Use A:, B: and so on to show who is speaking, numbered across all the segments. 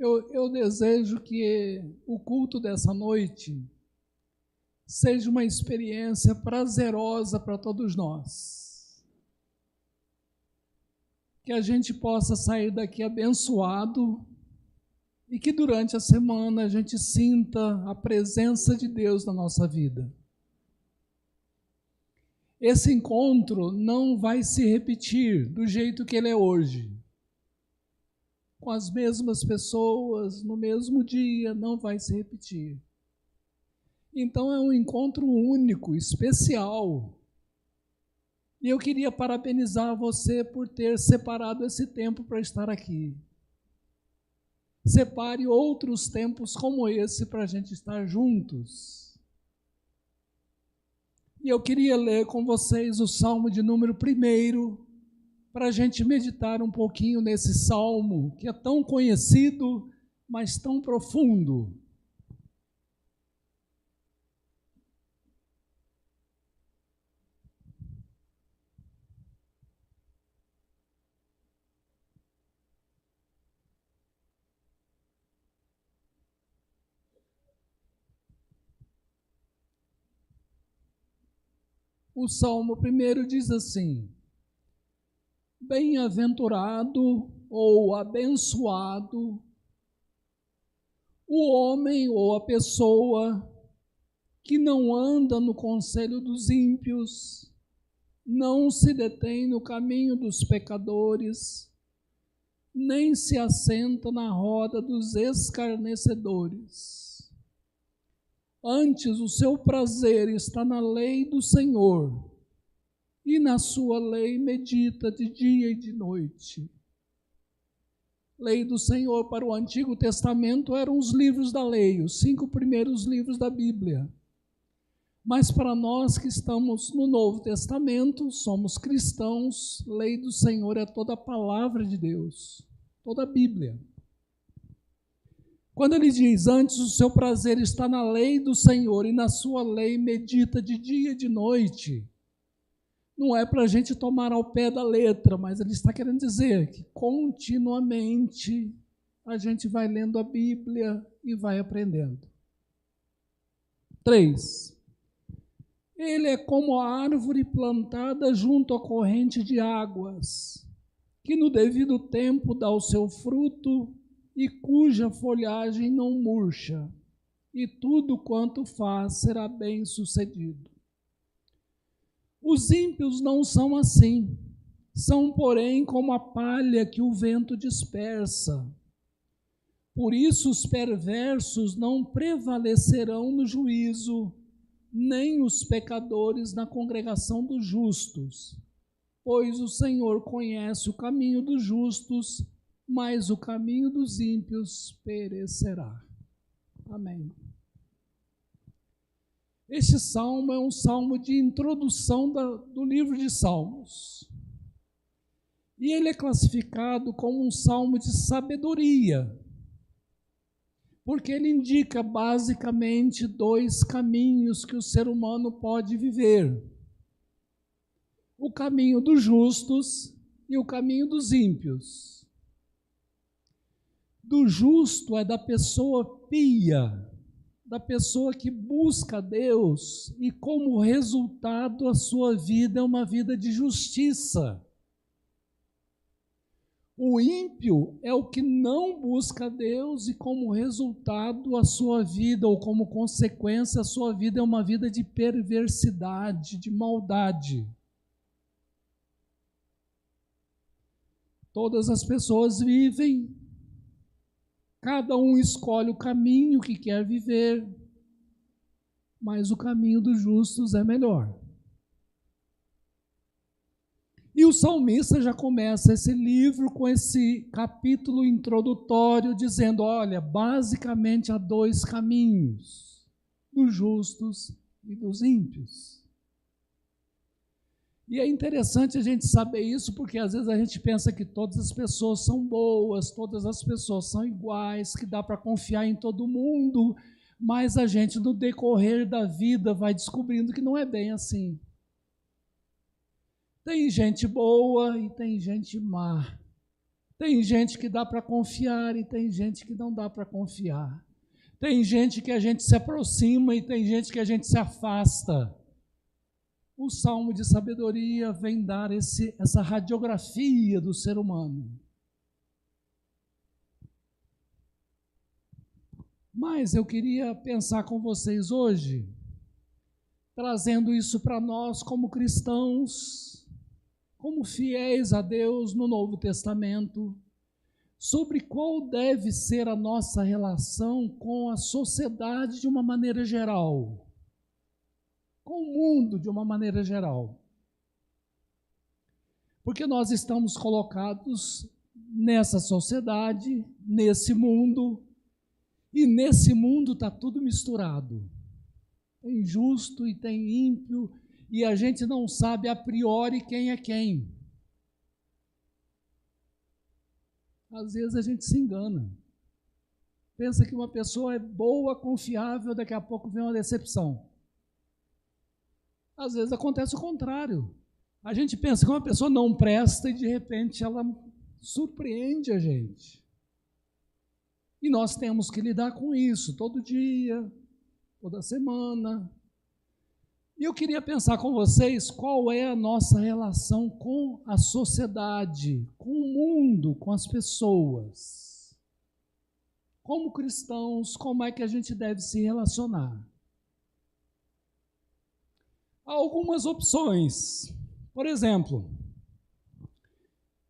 A: Eu desejo que o culto dessa noite seja uma experiência prazerosa para todos nós. Que a gente possa sair daqui abençoado e que durante a semana a gente sinta a presença de Deus na nossa vida. Esse encontro não vai se repetir do jeito que ele é hoje. Com as mesmas pessoas, no mesmo dia, não vai se repetir. Então é um encontro único, especial. E eu queria parabenizar você por ter separado esse tempo para estar aqui. Separe outros tempos como esse para a gente estar juntos. E eu queria ler com vocês o Salmo de número 1, para a gente meditar um pouquinho nesse salmo, que é tão conhecido, mas tão profundo. O Salmo 1 diz assim: bem-aventurado ou abençoado o homem ou a pessoa que não anda no conselho dos ímpios, não se detém no caminho dos pecadores, nem se assenta na roda dos escarnecedores. Antes, o seu prazer está na lei do Senhor, e na sua lei medita de dia e de noite. Lei do Senhor para o Antigo Testamento eram os livros da lei, os 5 primeiros livros da Bíblia. Mas para nós que estamos no Novo Testamento, somos cristãos, lei do Senhor é toda a palavra de Deus, toda a Bíblia. Quando ele diz, antes o seu prazer está na lei do Senhor e na sua lei medita de dia e de noite, não é para a gente tomar ao pé da letra, mas ele está querendo dizer que continuamente a gente vai lendo a Bíblia e vai aprendendo. 3. Ele é como a árvore plantada junto à corrente de águas, que no devido tempo dá o seu fruto e cuja folhagem não murcha, e tudo quanto faz será bem sucedido. Os ímpios não são assim, são, porém, como a palha que o vento dispersa. Por isso os perversos não prevalecerão no juízo, nem os pecadores na congregação dos justos. Pois o Senhor conhece o caminho dos justos, mas o caminho dos ímpios perecerá. Amém. Este salmo é um salmo de introdução do livro de Salmos. E ele é classificado como um salmo de sabedoria, porque ele indica basicamente 2 caminhos que o ser humano pode viver: o caminho dos justos e o caminho dos ímpios. Do justo é da pessoa pia, da pessoa que busca Deus e, como resultado, a sua vida é uma vida de justiça. O ímpio é o que não busca Deus e, como resultado, a sua vida, ou como consequência, a sua vida é uma vida de perversidade, de maldade. Todas as pessoas vivem, cada um escolhe o caminho que quer viver, mas o caminho dos justos é melhor. E o salmista já começa esse livro com esse capítulo introdutório, dizendo, olha, basicamente há 2 caminhos, dos justos e dos ímpios. E é interessante a gente saber isso, porque às vezes a gente pensa que todas as pessoas são boas, todas as pessoas são iguais, que dá para confiar em todo mundo, mas a gente, no decorrer da vida, vai descobrindo que não é bem assim. Tem gente boa e tem gente má. Tem gente que dá para confiar e tem gente que não dá para confiar. Tem gente que a gente se aproxima e tem gente que a gente se afasta. O Salmo de Sabedoria vem dar essa radiografia do ser humano. Mas eu queria pensar com vocês hoje, trazendo isso para nós como cristãos, como fiéis a Deus no Novo Testamento, sobre qual deve ser a nossa relação com a sociedade de uma maneira geral, com o mundo de uma maneira geral. Porque nós estamos colocados nessa sociedade, nesse mundo, e nesse mundo está tudo misturado. Tem justo e tem ímpio, e a gente não sabe a priori quem é quem. Às vezes a gente se engana. Pensa que uma pessoa é boa, confiável, daqui a pouco vem uma decepção. Às vezes acontece o contrário. A gente pensa que uma pessoa não presta e de repente ela surpreende a gente. E nós temos que lidar com isso todo dia, toda semana. E eu queria pensar com vocês qual é a nossa relação com a sociedade, com o mundo, com as pessoas. Como cristãos, como é que a gente deve se relacionar? Há algumas opções. Por exemplo,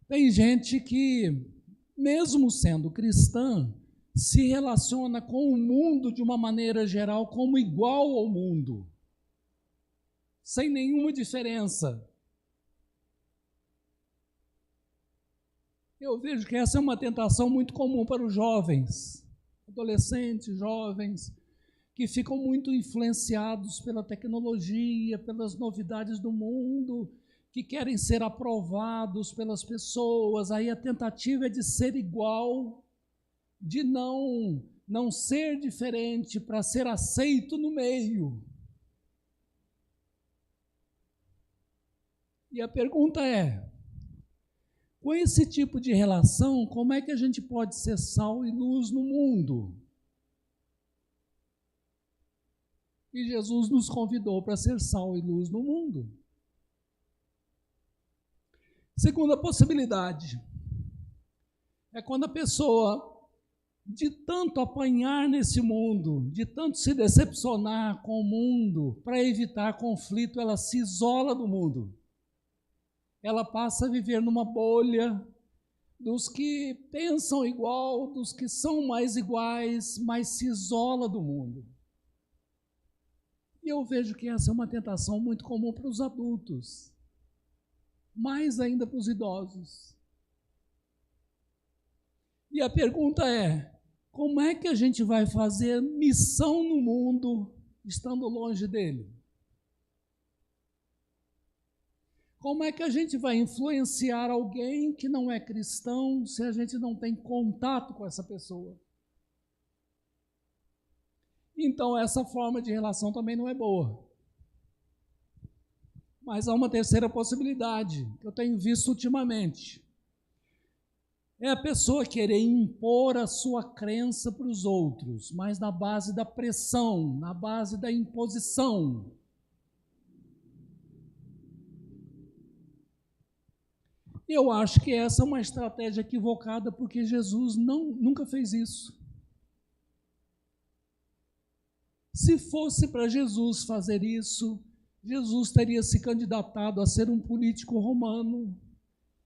A: tem gente que, mesmo sendo cristã, se relaciona com o mundo de uma maneira geral como igual ao mundo, sem nenhuma diferença. Eu vejo que essa é uma tentação muito comum para os jovens, adolescentes, jovens, que ficam muito influenciados pela tecnologia, pelas novidades do mundo, que querem ser aprovados pelas pessoas. Aí a tentativa é de ser igual, de não ser diferente, para ser aceito no meio. E a pergunta é, com esse tipo de relação, como é que a gente pode ser sal e luz no mundo? E Jesus nos convidou para ser sal e luz no mundo. Segunda possibilidade é quando a pessoa, de tanto apanhar nesse mundo, de tanto se decepcionar com o mundo, para evitar conflito, ela se isola do mundo. Ela passa a viver numa bolha dos que pensam igual, dos que são mais iguais, mas se isola do mundo. E eu vejo que essa é uma tentação muito comum para os adultos, mais ainda para os idosos. E a pergunta é, como é que a gente vai fazer missão no mundo estando longe dele? Como é que a gente vai influenciar alguém que não é cristão se a gente não tem contato com essa pessoa? Então, essa forma de relação também não é boa. Mas há uma terceira possibilidade que eu tenho visto ultimamente. É a pessoa querer impor a sua crença para os outros, mas na base da pressão, na base da imposição. Eu acho que essa é uma estratégia equivocada, porque Jesus nunca fez isso. Se fosse para Jesus fazer isso, Jesus teria se candidatado a ser um político romano,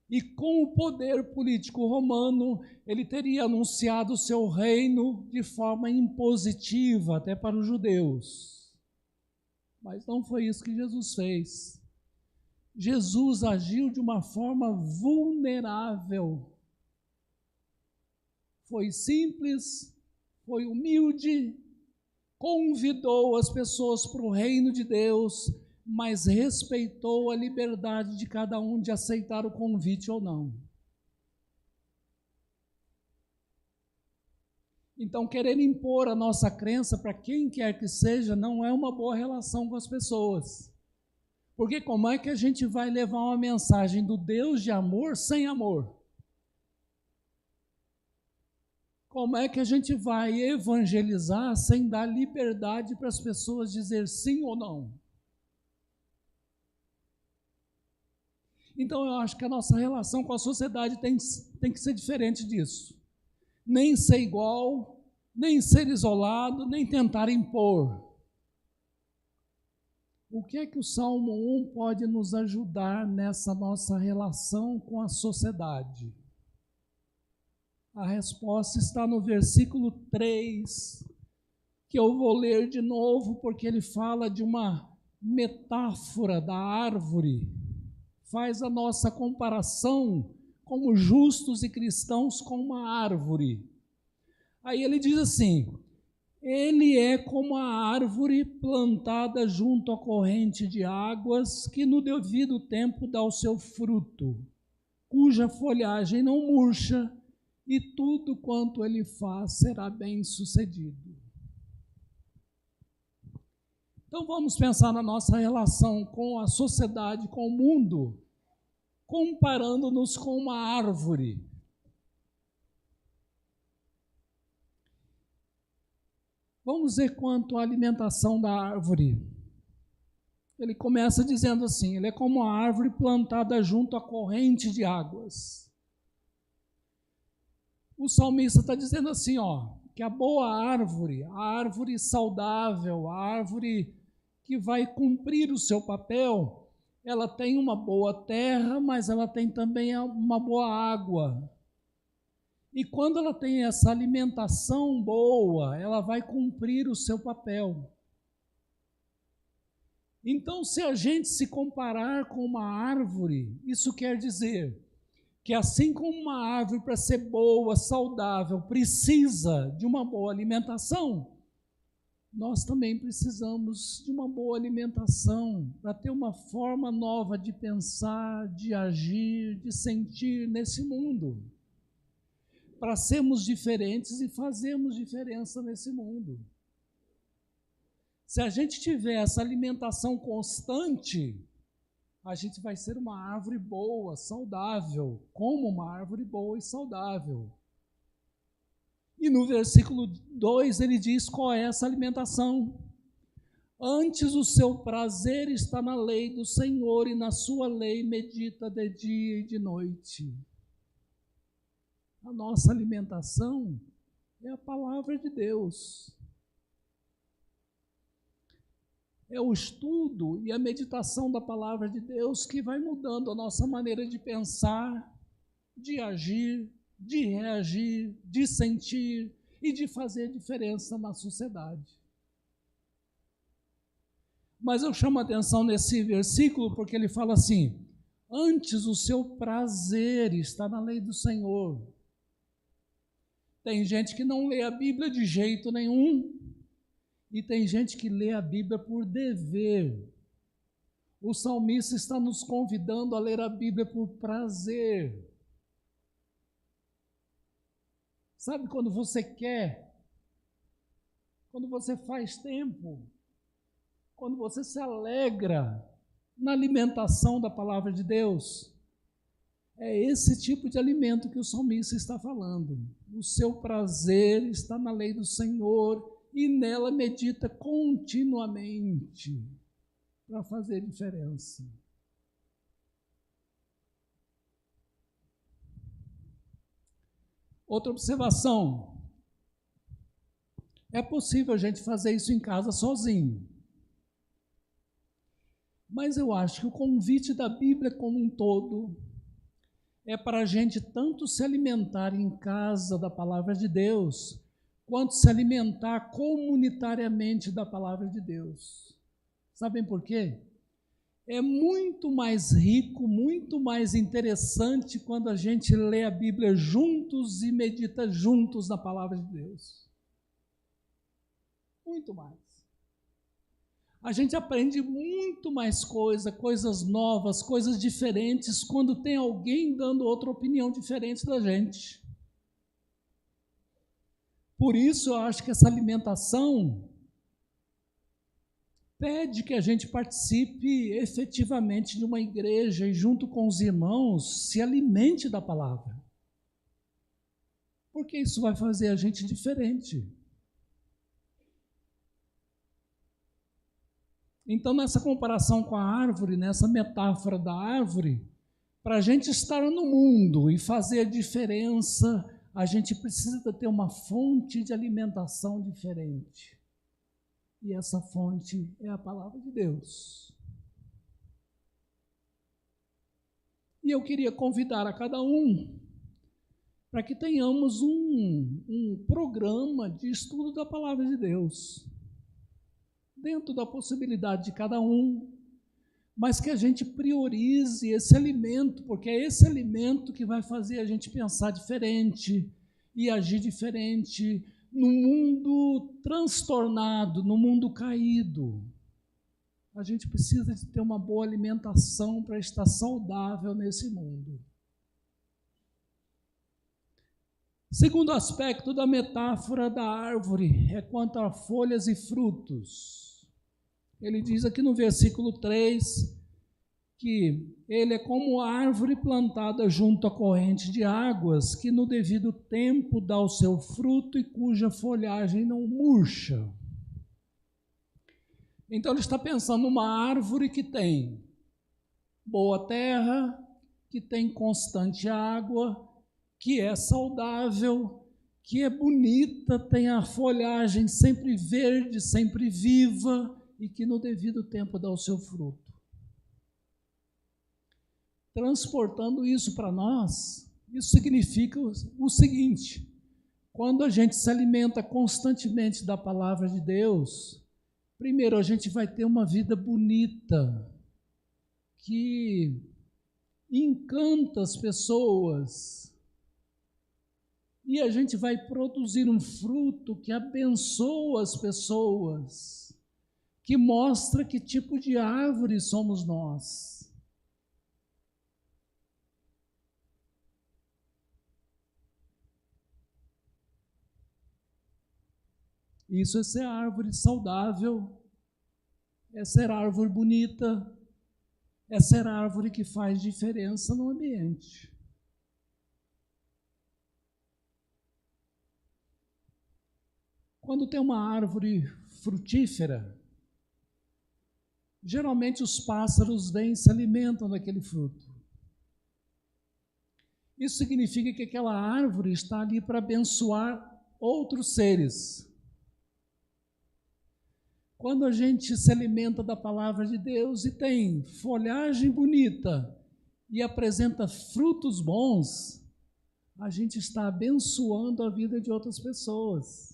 A: e com o poder político romano, ele teria anunciado o seu reino de forma impositiva, até para os judeus. Mas não foi isso que Jesus fez. Jesus agiu de uma forma vulnerável. Foi simples, foi humilde, convidou as pessoas para o reino de Deus, mas respeitou a liberdade de cada um de aceitar o convite ou não. Então, querer impor a nossa crença para quem quer que seja não é uma boa relação com as pessoas. Porque como é que a gente vai levar uma mensagem do Deus de amor sem amor? Como é que a gente vai evangelizar sem dar liberdade para as pessoas dizer sim ou não? Então eu acho que a nossa relação com a sociedade tem que ser diferente disso. Nem ser igual, nem ser isolado, nem tentar impor. O que é que o Salmo 1 pode nos ajudar nessa nossa relação com a sociedade? A resposta está no versículo 3, que eu vou ler de novo, porque ele fala de uma metáfora da árvore, faz a nossa comparação como justos e cristãos com uma árvore. Aí ele diz assim: ele é como a árvore plantada junto à corrente de águas, que no devido tempo dá o seu fruto, cuja folhagem não murcha, e tudo quanto ele faz será bem sucedido. Então vamos pensar na nossa relação com a sociedade, com o mundo, comparando-nos com uma árvore. Vamos ver quanto à alimentação da árvore. Ele começa dizendo assim: ele é como uma árvore plantada junto à corrente de águas. O salmista está dizendo assim, que a boa árvore, a árvore saudável, a árvore que vai cumprir o seu papel, ela tem uma boa terra, mas ela tem também uma boa água. E quando ela tem essa alimentação boa, ela vai cumprir o seu papel. Então, se a gente se comparar com uma árvore, isso quer dizer que assim como uma árvore, para ser boa, saudável, precisa de uma boa alimentação, nós também precisamos de uma boa alimentação para ter uma forma nova de pensar, de agir, de sentir nesse mundo. Para sermos diferentes e fazermos diferença nesse mundo. Se a gente tiver essa alimentação constante, a gente vai ser uma árvore boa, saudável, como uma árvore boa e saudável. E no versículo 2 ele diz qual é essa alimentação. Antes o seu prazer está na lei do Senhor, e na sua lei medita de dia e de noite. A nossa alimentação é a palavra de Deus. É o estudo e a meditação da palavra de Deus que vai mudando a nossa maneira de pensar, de agir, de reagir, de sentir e de fazer diferença na sociedade. Mas eu chamo a atenção nesse versículo porque ele fala assim: antes o seu prazer está na lei do Senhor. Tem gente que não lê a Bíblia de jeito nenhum. E tem gente que lê a Bíblia por dever. O salmista está nos convidando a ler a Bíblia por prazer. Sabe quando você quer? Quando você faz tempo? Quando você se alegra na alimentação da palavra de Deus? É esse tipo de alimento que o salmista está falando. O seu prazer está na lei do Senhor, e nela medita continuamente para fazer diferença. Outra observação: é possível a gente fazer isso em casa sozinho. Mas eu acho que o convite da Bíblia como um todo é para a gente tanto se alimentar em casa da palavra de Deus, quanto se alimentar comunitariamente da palavra de Deus. Sabem por quê? É muito mais rico, muito mais interessante quando a gente lê a Bíblia juntos e medita juntos na palavra de Deus. Muito mais. A gente aprende muito mais coisas novas, coisas diferentes, quando tem alguém dando outra opinião diferente da gente. Por isso, eu acho que essa alimentação pede que a gente participe efetivamente de uma igreja e, junto com os irmãos, se alimente da palavra. porque isso vai fazer a gente diferente. Então, nessa comparação com a árvore, nessa metáfora da árvore, para a gente estar no mundo e fazer a diferença, a gente precisa ter uma fonte de alimentação diferente. E essa fonte é a palavra de Deus. E eu queria convidar a cada um para que tenhamos um programa de estudo da palavra de Deus, dentro da possibilidade de cada um, mas que a gente priorize esse alimento, porque é esse alimento que vai fazer a gente pensar diferente e agir diferente no mundo transtornado, no mundo caído. A gente precisa de ter uma boa alimentação para estar saudável nesse mundo. Segundo aspecto da metáfora da árvore é quanto a folhas e frutos. Ele diz aqui no versículo 3 que ele é como árvore plantada junto à corrente de águas, que no devido tempo dá o seu fruto e cuja folhagem não murcha. Então ele está pensando numa árvore que tem boa terra, que tem constante água, que é saudável, que é bonita, tem a folhagem sempre verde, sempre viva, e que no devido tempo dá o seu fruto. Transportando isso para nós, isso significa o seguinte: quando a gente se alimenta constantemente da palavra de Deus, primeiro a gente vai ter uma vida bonita, que encanta as pessoas, e a gente vai produzir um fruto que abençoa as pessoas, que mostra que tipo de árvore somos nós. Isso é ser árvore saudável, é ser árvore bonita, é ser árvore que faz diferença no ambiente. Quando tem uma árvore frutífera, geralmente os pássaros vêm e se alimentam daquele fruto. Isso significa que aquela árvore está ali para abençoar outros seres. Quando a gente se alimenta da palavra de Deus e tem folhagem bonita e apresenta frutos bons, a gente está abençoando a vida de outras pessoas.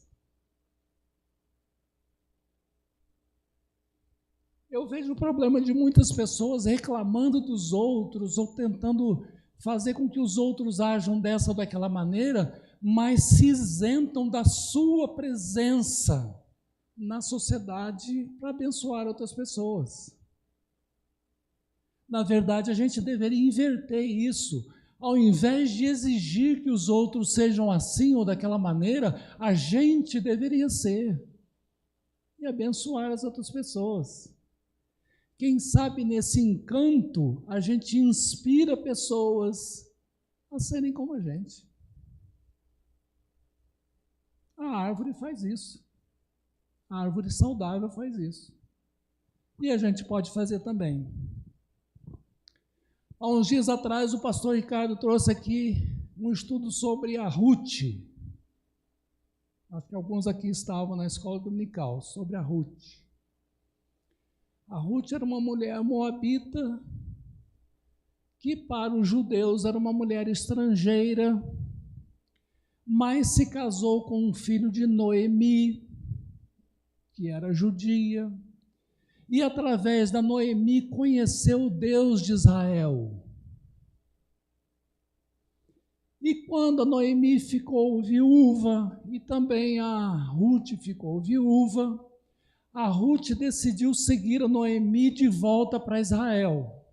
A: Eu vejo o problema de muitas pessoas reclamando dos outros ou tentando fazer com que os outros ajam dessa ou daquela maneira, mas se isentam da sua presença na sociedade para abençoar outras pessoas. Na verdade, a gente deveria inverter isso. Ao invés de exigir que os outros sejam assim ou daquela maneira, a gente deveria ser e abençoar as outras pessoas. Quem sabe nesse encanto a gente inspira pessoas a serem como a gente. A árvore faz isso. A árvore saudável faz isso. E a gente pode fazer também. Há uns dias atrás o pastor Ricardo trouxe aqui um estudo sobre a Ruth. Acho que alguns aqui estavam na escola dominical, sobre a Ruth. A Ruth era uma mulher moabita, que para os judeus era uma mulher estrangeira, mas se casou com um filho de Noemi, que era judia, e através da Noemi conheceu o Deus de Israel. E quando a Noemi ficou viúva, e também a Ruth ficou viúva, a Ruth decidiu seguir a Noemi de volta para Israel.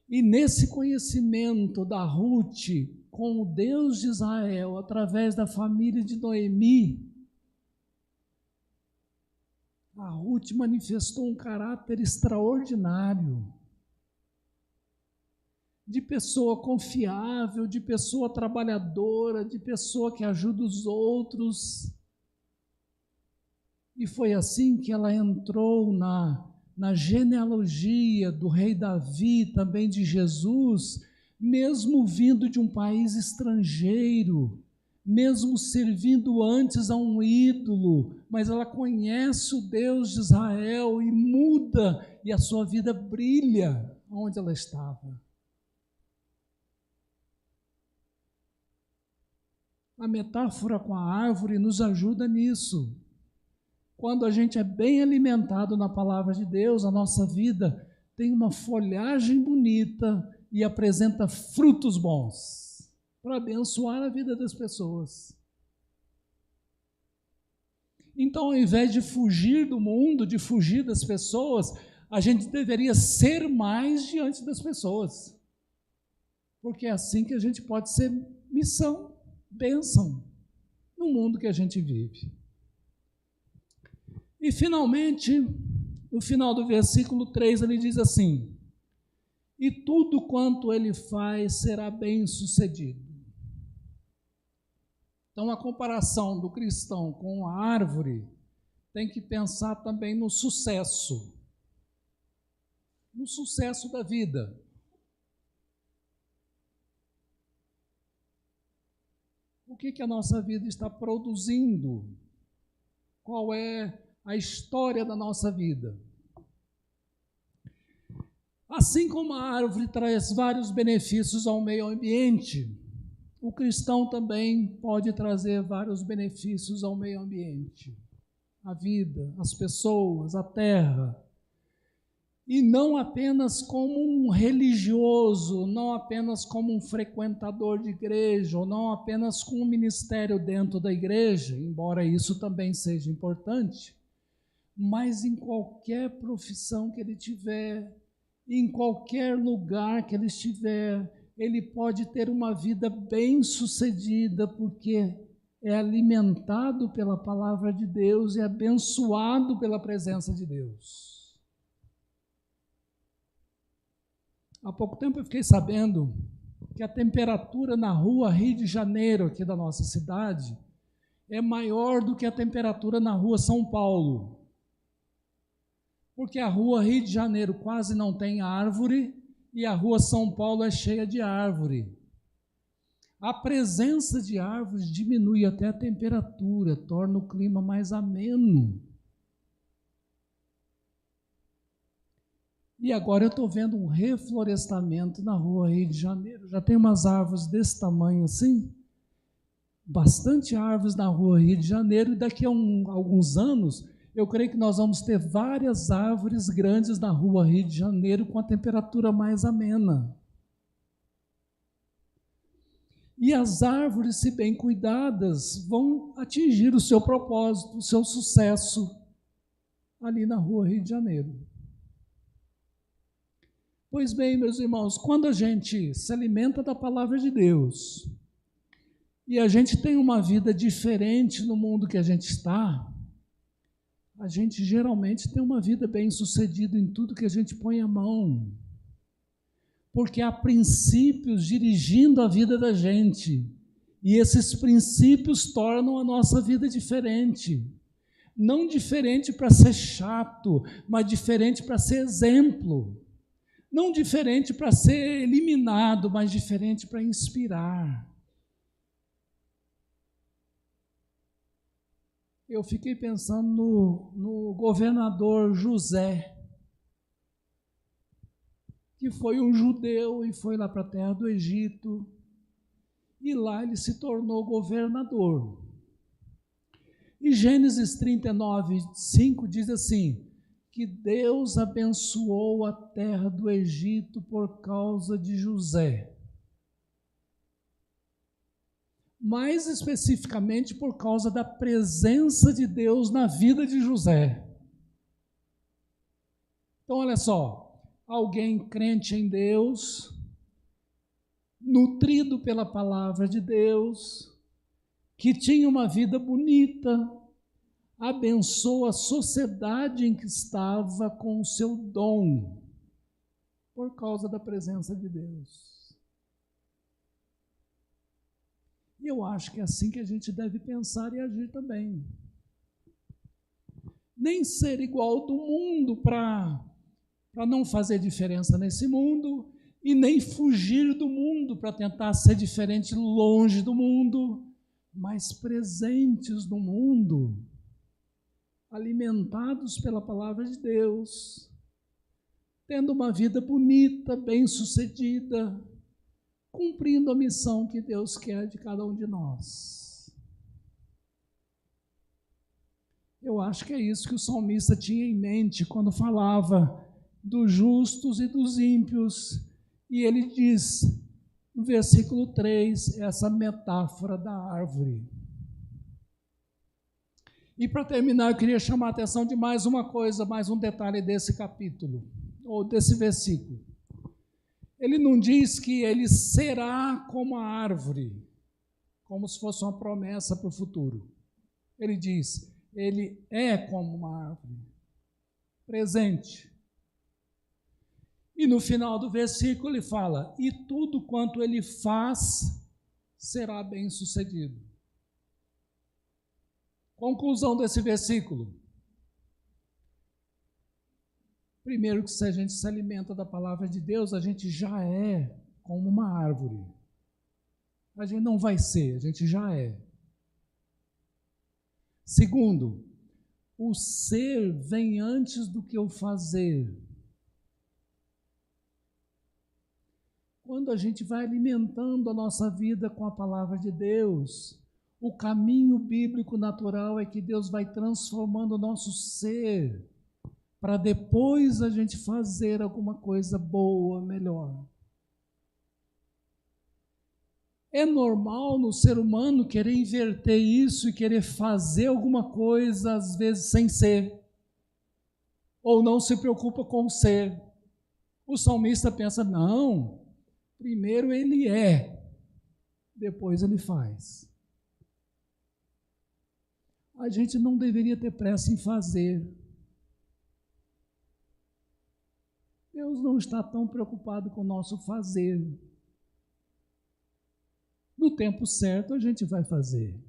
A: E nesse conhecimento da Ruth com o Deus de Israel, através da família de Noemi, a Ruth manifestou um caráter extraordinário. de pessoa confiável, de pessoa trabalhadora, de pessoa que ajuda os outros. E foi assim que ela entrou na genealogia do rei Davi, também de Jesus, mesmo vindo de um país estrangeiro, mesmo servindo antes a um ídolo, mas ela conhece o Deus de Israel e muda, e a sua vida brilha onde ela estava. A metáfora com a árvore nos ajuda nisso. Quando a gente é bem alimentado na palavra de Deus, a nossa vida tem uma folhagem bonita e apresenta frutos bons para abençoar a vida das pessoas. Então, ao invés de fugir do mundo, de fugir das pessoas, a gente deveria ser mais diante das pessoas. Porque é assim que a gente pode ser missão, bênção, no mundo que a gente vive. E, finalmente, no final do versículo 3, ele diz assim: e tudo quanto ele faz será bem sucedido. Então, a comparação do cristão com a árvore tem que pensar também no sucesso da vida. O que a nossa vida está produzindo? Qual é a história da nossa vida? Assim como a árvore traz vários benefícios ao meio ambiente, o cristão também pode trazer vários benefícios ao meio ambiente, à vida, às pessoas, à terra. E não apenas como um religioso, não apenas como um frequentador de igreja, ou não apenas com um ministério dentro da igreja, embora isso também seja importante, mas em qualquer profissão que ele tiver, em qualquer lugar que ele estiver, ele pode ter uma vida bem-sucedida, porque é alimentado pela palavra de Deus e abençoado pela presença de Deus. Há pouco tempo eu fiquei sabendo que a temperatura na rua Rio de Janeiro, aqui da nossa cidade, é maior do que a temperatura na rua São Paulo. Porque a rua Rio de Janeiro quase não tem árvore e a rua São Paulo é cheia de árvore. A presença de árvores diminui até a temperatura, torna o clima mais ameno. E agora eu estou vendo um reflorestamento na rua Rio de Janeiro. Já tem umas árvores desse tamanho assim, bastante árvores na rua Rio de Janeiro, e daqui a alguns anos, eu creio que nós vamos ter várias árvores grandes na rua Rio de Janeiro com a temperatura mais amena. E as árvores, se bem cuidadas, vão atingir o seu propósito, o seu sucesso ali na rua Rio de Janeiro. Pois bem, meus irmãos, quando a gente se alimenta da palavra de Deus e a gente tem uma vida diferente no mundo que a gente está, a gente geralmente tem uma vida bem-sucedida em tudo que a gente põe a mão, porque há princípios dirigindo a vida da gente, e esses princípios tornam a nossa vida diferente. Não diferente para ser chato, mas diferente para ser exemplo. Não diferente para ser eliminado, mas diferente para inspirar. Eu fiquei pensando no governador José, que foi um judeu e foi lá para a terra do Egito, e lá ele se tornou governador. E Gênesis 39, 5 diz assim, que Deus abençoou a terra do Egito por causa de José. Mais especificamente por causa da presença de Deus na vida de José. Então, olha só, alguém crente em Deus, nutrido pela palavra de Deus, que tinha uma vida bonita, abençoa a sociedade em que estava com o seu dom, por causa da presença de Deus. Eu acho que é assim que a gente deve pensar e agir também. Nem ser igual do mundo para não fazer diferença nesse mundo, e nem fugir do mundo para tentar ser diferente longe do mundo, mas presentes no mundo, alimentados pela palavra de Deus, tendo uma vida bonita, bem-sucedida, cumprindo a missão que Deus quer de cada um de nós. Eu acho que é isso que o salmista tinha em mente quando falava dos justos e dos ímpios. E ele diz, no versículo 3, essa metáfora da árvore. E para terminar, eu queria chamar a atenção de mais uma coisa, mais um detalhe desse capítulo, ou desse versículo. Ele não diz que ele será como a árvore, como se fosse uma promessa para o futuro. Ele diz, ele é como uma árvore, presente. E no final do versículo ele fala, e tudo quanto ele faz será bem sucedido. Conclusão desse versículo. Primeiro, que se a gente se alimenta da palavra de Deus, a gente já é como uma árvore. A gente não vai ser, a gente já é. Segundo, o ser vem antes do que o fazer. Quando a gente vai alimentando a nossa vida com a palavra de Deus, o caminho bíblico natural é que Deus vai transformando o nosso ser, para depois a gente fazer alguma coisa boa, melhor. É normal no ser humano querer inverter isso e querer fazer alguma coisa, às vezes, sem ser, ou não se preocupa com o ser. O salmista pensa, não, primeiro ele é, depois ele faz. A gente não deveria ter pressa em fazer. Deus não está tão preocupado com o nosso fazer. No tempo certo a gente vai fazer.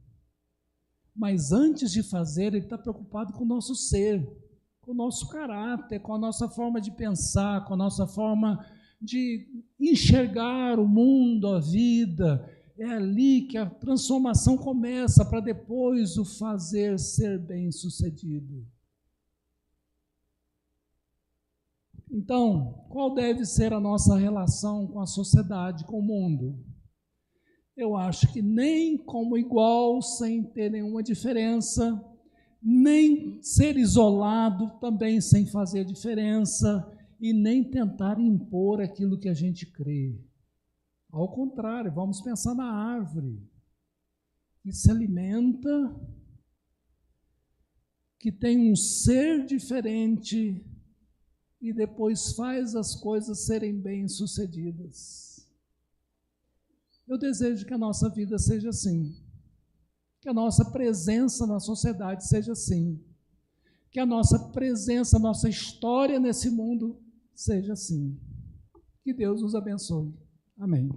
A: Mas antes de fazer, Ele está preocupado com o nosso ser, com o nosso caráter, com a nossa forma de pensar, com a nossa forma de enxergar o mundo, a vida. É ali que a transformação começa, para depois o fazer ser bem-sucedido. Então, qual deve ser a nossa relação com a sociedade, com o mundo? Eu acho que nem como igual, sem ter nenhuma diferença, nem ser isolado também sem fazer diferença, e nem tentar impor aquilo que a gente crê. Ao contrário, vamos pensar na árvore, que se alimenta, que tem um ser diferente, e depois faz as coisas serem bem-sucedidas. Eu desejo que a nossa vida seja assim, que a nossa presença na sociedade seja assim, que a nossa presença, a nossa história nesse mundo seja assim. Que Deus nos abençoe. Amém.